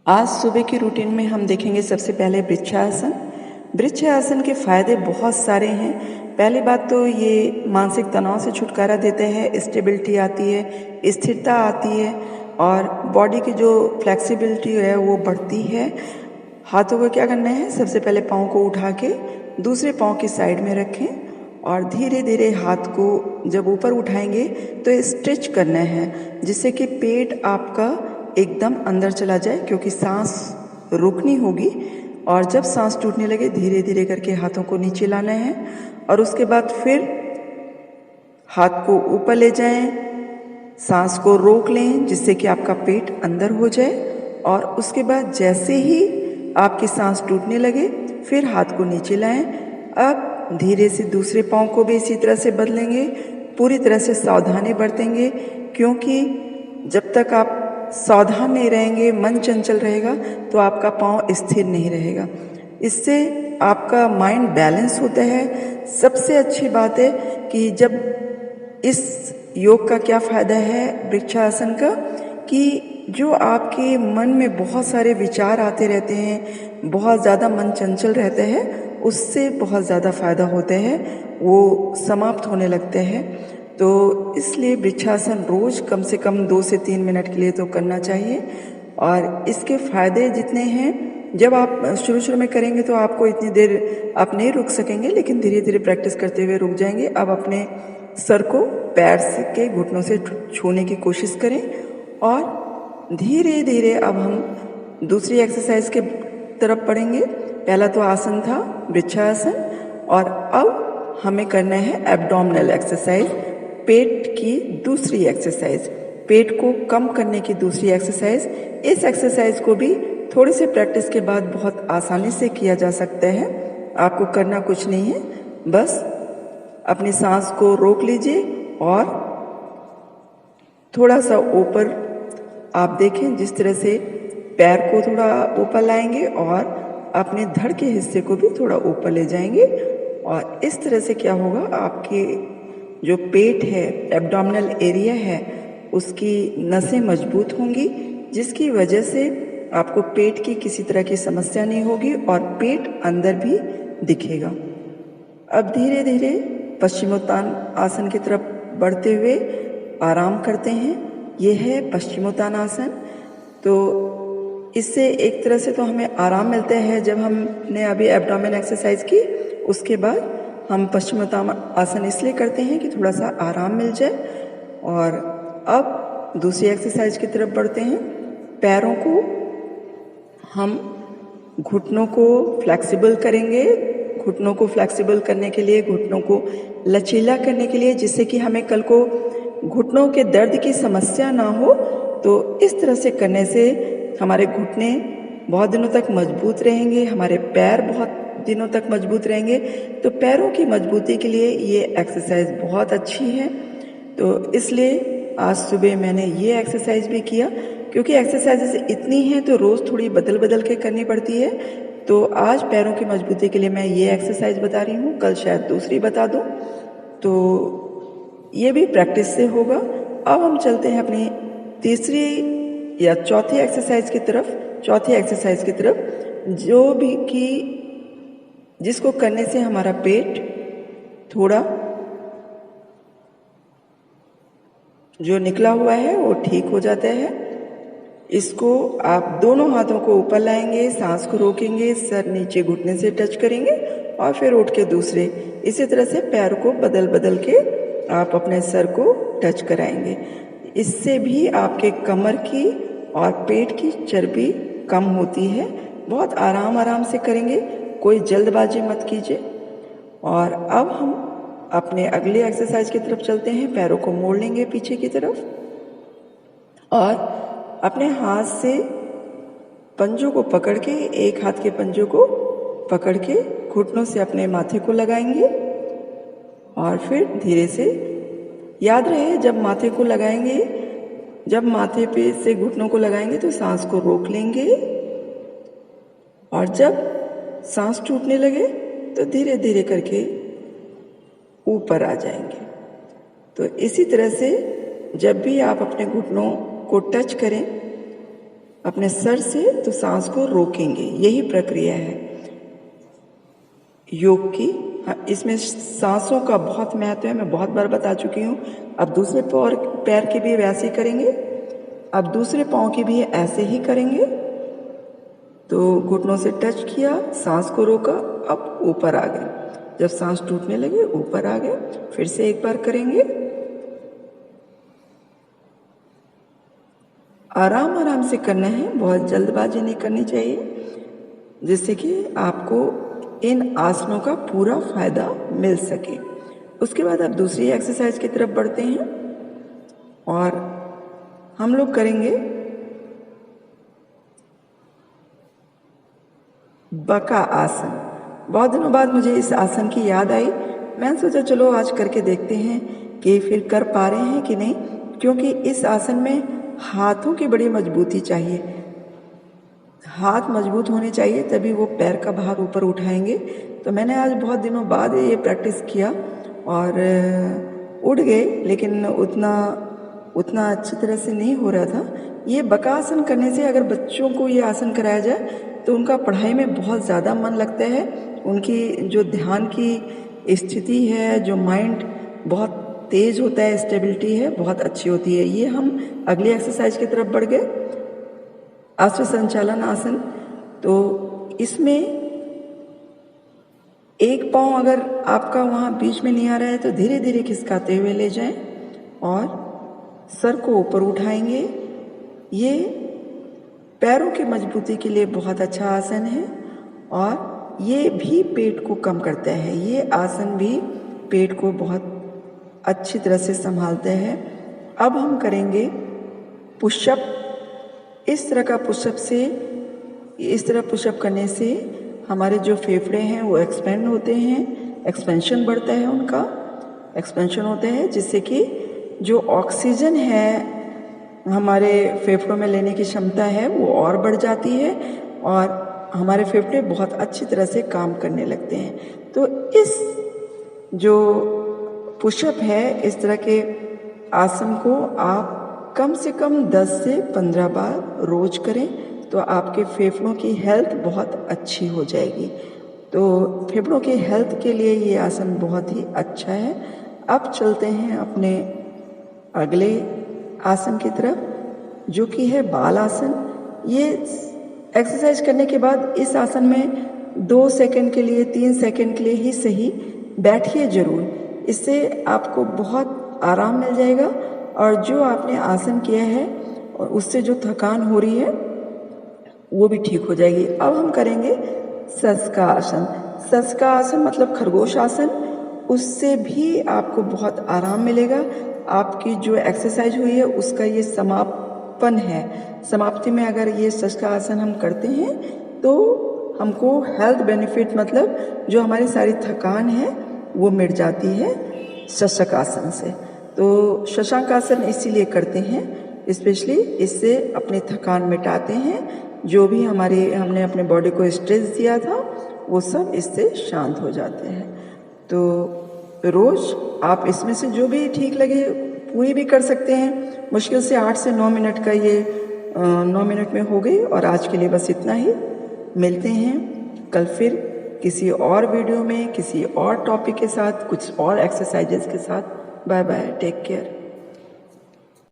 आज सुबह की रूटीन में हम देखेंगे सबसे पहले वृक्षासन। वृक्षासन के फायदे बहुत सारे हैं। पहली बात तो ये मानसिक तनाव से छुटकारा देते हैं, स्टेबिलिटी आती है, स्थिरता आती है और बॉडी की जो फ्लेक्सिबिलिटी है वो बढ़ती है। हाथों को क्या करना है, सबसे पहले पाँव को उठा के दूसरे पाँव की साइड में रखें और धीरे धीरे हाथ को जब ऊपर उठाएंगे तो स्ट्रेच करना है, जिससे कि पेट आपका एकदम अंदर चला जाए, क्योंकि सांस रोकनी होगी। और जब सांस टूटने लगे धीरे धीरे करके हाथों को नीचे लाना है और उसके बाद फिर हाथ को ऊपर ले जाएं, सांस को रोक लें जिससे कि आपका पेट अंदर हो जाए। और उसके बाद जैसे ही आपकी सांस टूटने लगे फिर हाथ को नीचे लाएं। अब धीरे से दूसरे पाँव को भी इसी तरह से बदलेंगे, पूरी तरह से सावधानी बरतेंगे, क्योंकि जब तक आप सावधान नहीं रहेंगे, मन चंचल रहेगा तो आपका पाँव स्थिर नहीं रहेगा। इससे आपका माइंड बैलेंस होता है। सबसे अच्छी बात है कि जब इस योग का क्या फ़ायदा है वृक्षासन का, कि जो आपके मन में बहुत सारे विचार आते रहते हैं, बहुत ज़्यादा मन चंचल रहता है, उससे बहुत ज़्यादा फ़ायदा होता है, वो समाप्त होने लगते हैं। तो इसलिए वृक्षासन रोज़ कम से कम 2 से 3 मिनट के लिए तो करना चाहिए। और इसके फ़ायदे जितने हैं, जब आप शुरू में करेंगे तो आपको इतनी देर आप नहीं रुक सकेंगे, लेकिन धीरे धीरे प्रैक्टिस करते हुए रुक जाएंगे। अब अपने सर को पैर के घुटनों से छूने की कोशिश करें और धीरे धीरे अब हम दूसरी एक्सरसाइज के तरफ बढ़ेंगे। पहला तो आसन था वृक्षासन और अब हमें करना है एब्डोमिनल एक्सरसाइज, पेट की दूसरी एक्सरसाइज, पेट को कम करने की दूसरी एक्सरसाइज। इस एक्सरसाइज को भी थोड़ी सी प्रैक्टिस के बाद बहुत आसानी से किया जा सकता है। आपको करना कुछ नहीं है, बस अपनी सांस को रोक लीजिए और थोड़ा सा ऊपर आप देखें, जिस तरह से पैर को थोड़ा ऊपर लाएंगे और अपने धड़ के हिस्से को भी थोड़ा ऊपर ले जाएंगे। और इस तरह से क्या होगा, आपके जो पेट है, एब्डोमिनल एरिया है, उसकी नसें मजबूत होंगी, जिसकी वजह से आपको पेट की किसी तरह की समस्या नहीं होगी और पेट अंदर भी दिखेगा। अब धीरे धीरे पश्चिमोत्तान आसन की तरफ बढ़ते हुए आराम करते हैं। ये है पश्चिमोत्तान आसन। तो इससे एक तरह से तो हमें आराम मिलता है जब हमने अभी एब्डोमेन एक्सरसाइज की, उसके बाद हम पश्चिमोत्तान आसन इसलिए करते हैं कि थोड़ा सा आराम मिल जाए। और अब दूसरी एक्सरसाइज की तरफ बढ़ते हैं। पैरों को हम घुटनों को फ्लेक्सिबल करेंगे। घुटनों को फ्लेक्सिबल करने के लिए, घुटनों को लचीला करने के लिए, जिससे कि हमें कल को घुटनों के दर्द की समस्या ना हो। तो इस तरह से करने से हमारे घुटने बहुत दिनों तक मजबूत रहेंगे, हमारे पैर बहुत दिनों तक मजबूत रहेंगे। तो पैरों की मजबूती के लिए ये एक्सरसाइज बहुत अच्छी है। तो इसलिए आज सुबह मैंने ये एक्सरसाइज भी किया, क्योंकि एक्सरसाइजेस इतनी हैं तो रोज़ थोड़ी बदल बदल के करनी पड़ती है। तो आज पैरों की मजबूती के लिए मैं ये एक्सरसाइज बता रही हूँ, कल शायद दूसरी बता दूँ। तो ये भी प्रैक्टिस से होगा। अब हम चलते हैं अपनी तीसरी या चौथी एक्सरसाइज की तरफ। चौथी एक्सरसाइज की तरफ, जो भी कि जिसको करने से हमारा पेट थोड़ा जो निकला हुआ है वो ठीक हो जाता है। इसको आप दोनों हाथों को ऊपर लाएंगे, सांस को रोकेंगे, सर नीचे घुटने से टच करेंगे और फिर उठ के दूसरे। इसी तरह से पैर को बदल बदल के आप अपने सर को टच कराएंगे। इससे भी आपके कमर की और पेट की चर्बी कम होती है। बहुत आराम आराम से करेंगे, कोई जल्दबाजी मत कीजिए। और अब हम अपने अगले एक्सरसाइज की तरफ चलते हैं। पैरों को मोड़ लेंगे पीछे की तरफ और अपने हाथ से पंजों को पकड़ के, एक हाथ के पंजों को पकड़ के घुटनों से अपने माथे को लगाएंगे और फिर धीरे से, याद रहे जब माथे को लगाएंगे, जब माथे पे से घुटनों को लगाएंगे तो सांस को रोक लेंगे और जब सांस टूटने लगे तो धीरे धीरे करके ऊपर आ जाएंगे। तो इसी तरह से जब भी आप अपने घुटनों को टच करें अपने सर से तो सांस को रोकेंगे। यही प्रक्रिया है योग की। इसमें सांसों का बहुत महत्व है, मैं बहुत बार बता चुकी हूँ। अब दूसरे पैर की भी वैसे ही करेंगे, अब दूसरे पाँव की भी ऐसे ही करेंगे। तो घुटनों से टच किया, सांस को रोका, अब ऊपर आ गए। जब सांस टूटने लगे ऊपर आ गए। फिर से एक बार करेंगे। आराम आराम से करना है, बहुत जल्दबाजी नहीं करनी चाहिए, जिससे कि आपको इन आसनों का पूरा फायदा मिल सके। उसके बाद आप दूसरी एक्सरसाइज की तरफ बढ़ते हैं और हम लोग करेंगे बका आसन। बहुत दिनों बाद मुझे इस आसन की याद आई। मैंने सोचा चलो आज करके देखते हैं कि फिर कर पा रहे हैं कि नहीं, क्योंकि इस आसन में हाथों की बड़ी मजबूती चाहिए। हाथ मजबूत होने चाहिए, तभी वो पैर का भार ऊपर उठाएंगे। तो मैंने आज बहुत दिनों बाद ये प्रैक्टिस किया और उठ गए, लेकिन उतना अच्छी तरह से नहीं हो रहा था। ये बकासन करने से अगर बच्चों को ये आसन कराया जाए तो उनका पढ़ाई में बहुत ज़्यादा मन लगता है। उनकी जो ध्यान की स्थिति है, जो माइंड बहुत तेज होता है, स्टेबिलिटी है, बहुत अच्छी होती है। ये हम अगली एक्सरसाइज की तरफ बढ़ गए, अश्व संचालन आसन। तो इसमें एक पाँव अगर आपका वहाँ बीच में नहीं आ रहा है तो धीरे धीरे खिसकाते हुए ले जाएं और सर को ऊपर उठाएंगे। ये पैरों की मजबूती के लिए बहुत अच्छा आसन है और ये भी पेट को कम करता है। ये आसन भी पेट को बहुत अच्छी तरह से संभालते हैं। अब हम करेंगे पुशअप। इस तरह पुशअप करने से हमारे जो फेफड़े हैं वो एक्सपेंड होते हैं, एक्सपेंशन बढ़ता है, उनका एक्सपेंशन होता है, जिससे कि जो ऑक्सीजन है हमारे फेफड़ों में लेने की क्षमता है वो और बढ़ जाती है और हमारे फेफड़े बहुत अच्छी तरह से काम करने लगते हैं। तो इस जो पुशअप है, इस तरह के आसन को आप कम से कम 10 से 15 बार रोज करें तो आपके फेफड़ों की हेल्थ बहुत अच्छी हो जाएगी। तो फेफड़ों की हेल्थ के लिए ये आसन बहुत ही अच्छा है। अब चलते हैं अपने अगले आसन की तरफ, जो कि है बाल आसन। ये एक्सरसाइज करने के बाद इस आसन में 2 सेकंड के लिए, 3 सेकंड के लिए ही सही बैठिए जरूर। इससे आपको बहुत आराम मिल जाएगा और जो आपने आसन किया है और उससे जो थकान हो रही है वो भी ठीक हो जाएगी। अब हम करेंगे सस्का आसन। सस्का आसन मतलब खरगोश आसन। उससे भी आपको बहुत आराम मिलेगा। आपकी जो एक्सरसाइज हुई है उसका ये समापन है। समाप्ति में अगर ये सस्का आसन हम करते हैं तो हमको हेल्थ बेनिफिट, मतलब जो हमारी सारी थकान है वो मिट जाती है शशक आसन से। तो शशांक आसन इसीलिए करते हैं, स्पेशली इससे अपनी थकान मिटाते हैं। जो भी हमने अपने बॉडी को स्ट्रेस दिया था वो सब इससे शांत हो जाते हैं। तो रोज आप इसमें से जो भी ठीक लगे पूरी भी कर सकते हैं। मुश्किल से 8 से 9 मिनट का ये 9 मिनट में हो गई। और आज के लिए बस इतना ही। मिलते हैं कल फिर किसी और वीडियो में, किसी और टॉपिक के साथ, कुछ और एक्सरसाइजेस के साथ। Bye bye, take care.